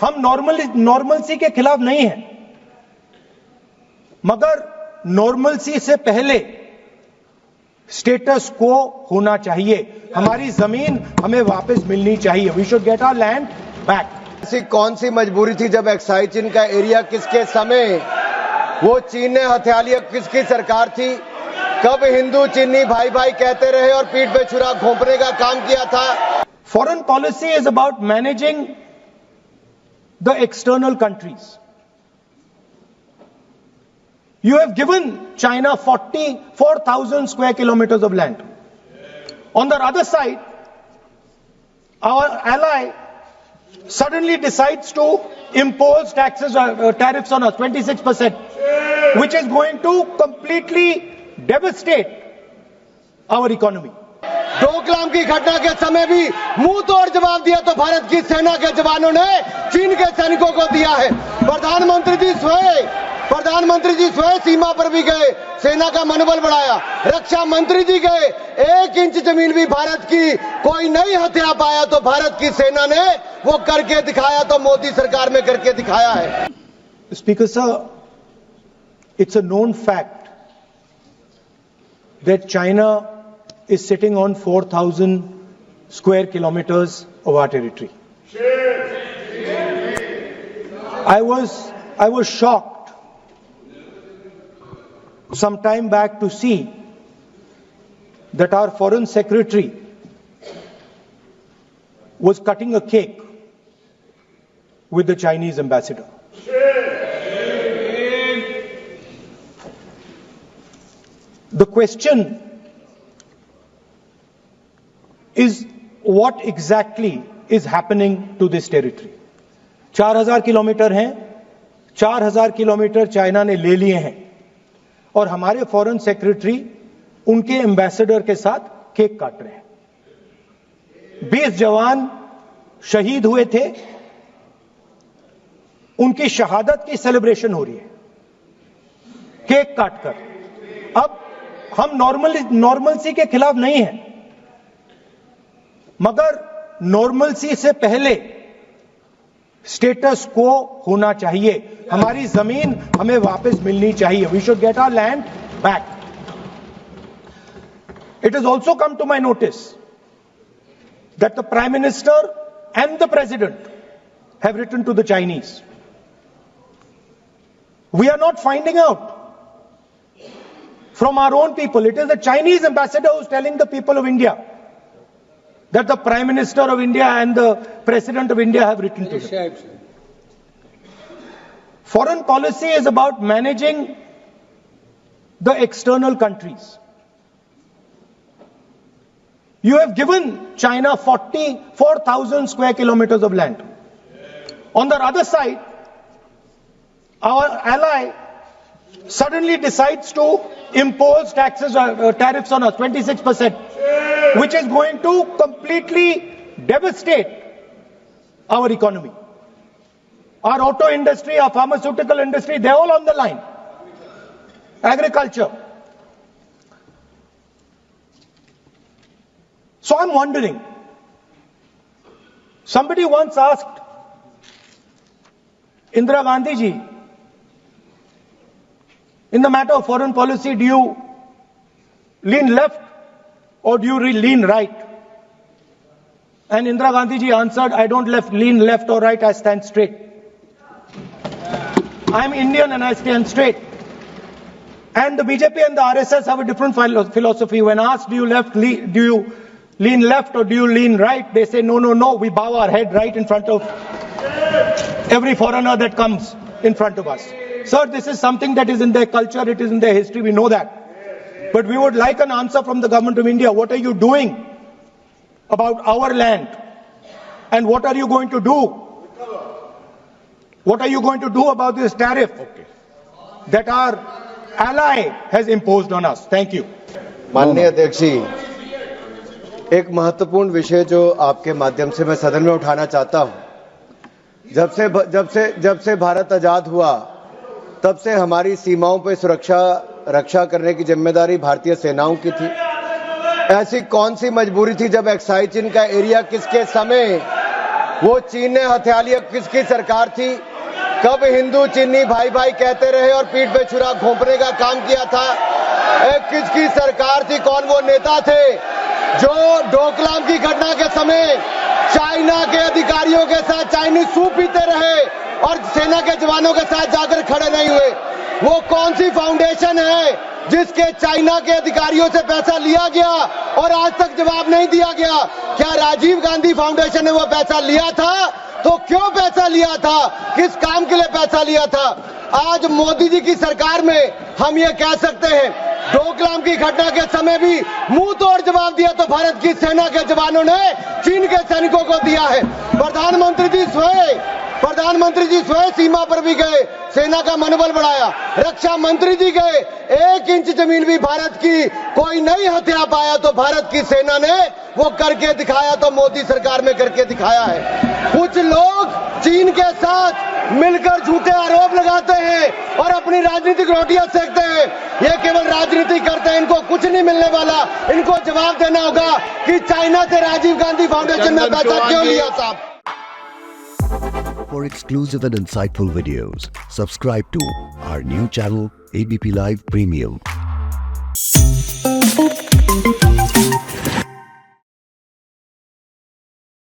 हम नॉर्मलसी के खिलाफ नहीं हैं, मगर नॉर्मलसी से पहले स्टेटस को होना चाहिए। हमारी जमीन हमें वापस मिलनी चाहिए। We should get our land back. ऐसी कौन सी मजबूरी थी जब एक्साइज चीन का एरिया किसके समय वो चीन ने हथिया लिया? किसकी सरकार थी? कब हिंदू चीनी भाई भाई कहते रहे और पीठ पे छुरा घोंपने का काम किया था? Foreign policy is about managing the external countries. You have given China 44,000 square kilometers of land. On the other side, our ally suddenly decides to impose tariffs on us, 26%, which is going to completely devastate our economy. Doklam की घटना के समय भी मुंह तोड़ जवाब दिया तो भारत की सेना के जवानों ने चीन के सैनिकों को दिया है। प्रधानमंत्री जी स्वयं सीमा पर भी गए, सेना का मनोबल बढ़ाया। रक्षा मंत्री जी गए, 1 इंच जमीन भी भारत की कोई नहीं हथिया पाया तो भारत की सेना ने वो करके दिखाया, तो मोदी सरकार में करके दिखाया है। Speaker sir, it's a known fact that China is sitting on 4,000 square kilometers of our territory. I was shocked some time back to see that our foreign secretary was cutting a cake with the Chinese ambassador. The question is, what exactly is happening to this territory? 4,000 kilometre हैं, 4,000 kilometre China ने ले लिए हैं और हमारे foreign secretary उनके ambassador के साथ केक काट रहे हैं। 20 जवान शहीद हुए थे, उनकी शहादत की सेलिब्रेशन हो रही है केक काटकर। अब हम नॉर्मलसी के खिलाफ नहीं हैं, मगर नॉर्मलसी से पहले स्टेटस को होना चाहिए। हमारी जमीन हमें वापस मिलनी चाहिए। We should get our land back. It has also come to my notice that the Prime Minister and the President have written to the Chinese. We are not finding out from our own people. It is the Chinese ambassador who is telling the people of India that the Prime Minister of India and the President of India have written to them. Foreign policy is about managing the external countries. You have given China 44,000 square kilometers of land. On the other side, our ally suddenly decides to impose tariffs on us, 26%, which is going to completely devastate our economy. Our auto industry, our pharmaceutical industry, they're all on the line. Agriculture. So I'm wondering, somebody once asked Indira Gandhi ji, in the matter of foreign policy, do you lean left or do you lean right? And Indira Gandhi ji answered, I don't lean left or right, I stand straight. I'm Indian and I stand straight. And the BJP and the RSS have a different philosophy. When asked, do you lean left or do you lean right? They say, no, we bow our head right in front of every foreigner that comes in front of us. Sir, this is something that is in their culture, it is in their history, we know that. But we would like an answer from the government of India. What are you doing about our land? And what are you going to do? What are you going to do about this tariff that our ally has imposed on us? Thank you. माननीय अध्यक्ष जी, एक महत्वपूर्ण विषय जो आपके माध्यम से मैं सदन में उठाना चाहता हूं। जब से भारत आजाद हुआ, तब से हमारी सीमाओं पर रक्षा करने की जिम्मेदारी भारतीय सेनाओं की थी। ऐसी कौन सी मजबूरी थी जब एक्साइज चीन का एरिया किसके समय वो चीन ने हथिया लिया, किसकी सरकार थी? कब हिंदू चीनी भाई भाई कहते रहे और पीठ पे छुरा घोंपने का काम किया था? किसकी सरकार थी? कौन वो नेता थे जो डोकलाम की घटना के समय चाइना के अधिकारियों के साथ चाइनीज सूप पीते रहे और सेना के जवानों के साथ जाकर खड़े नहीं हुए? वो कौन सी फाउंडेशन है जिसके चाइना के अधिकारियों से पैसा लिया गया और आज तक जवाब नहीं दिया गया? क्या राजीव गांधी फाउंडेशन ने वो पैसा लिया था? तो क्यों पैसा लिया था? किस काम के लिए पैसा लिया था? आज मोदी जी की सरकार में हम ये कह सकते हैं, डोकलाम की घटना के समय भी मुंह तोड़ जवाब दिया तो भारत की सेना के जवानों ने चीन के सैनिकों को दिया है। प्रधानमंत्री जी स्वयं सीमा पर भी गए, सेना का मनोबल बढ़ाया। रक्षा मंत्री जी गए, 1 इंच जमीन भी भारत की कोई नहीं हथिया पाया तो भारत की सेना ने वो करके दिखाया, तो मोदी सरकार में करके दिखाया है। कुछ लोग चीन के साथ मिलकर झूठे आरोप लगाते हैं और अपनी राजनीतिक रोटियां सेकते हैं। ये केवल राजनीति करते हैं, इनको कुछ नहीं मिलने वाला। इनको जवाब देना होगा कि चाइना से राजीव गांधी फाउंडेशन ने पैसा क्यों लिया था। For exclusive and insightful videos, subscribe to our new channel ABP Live Premium.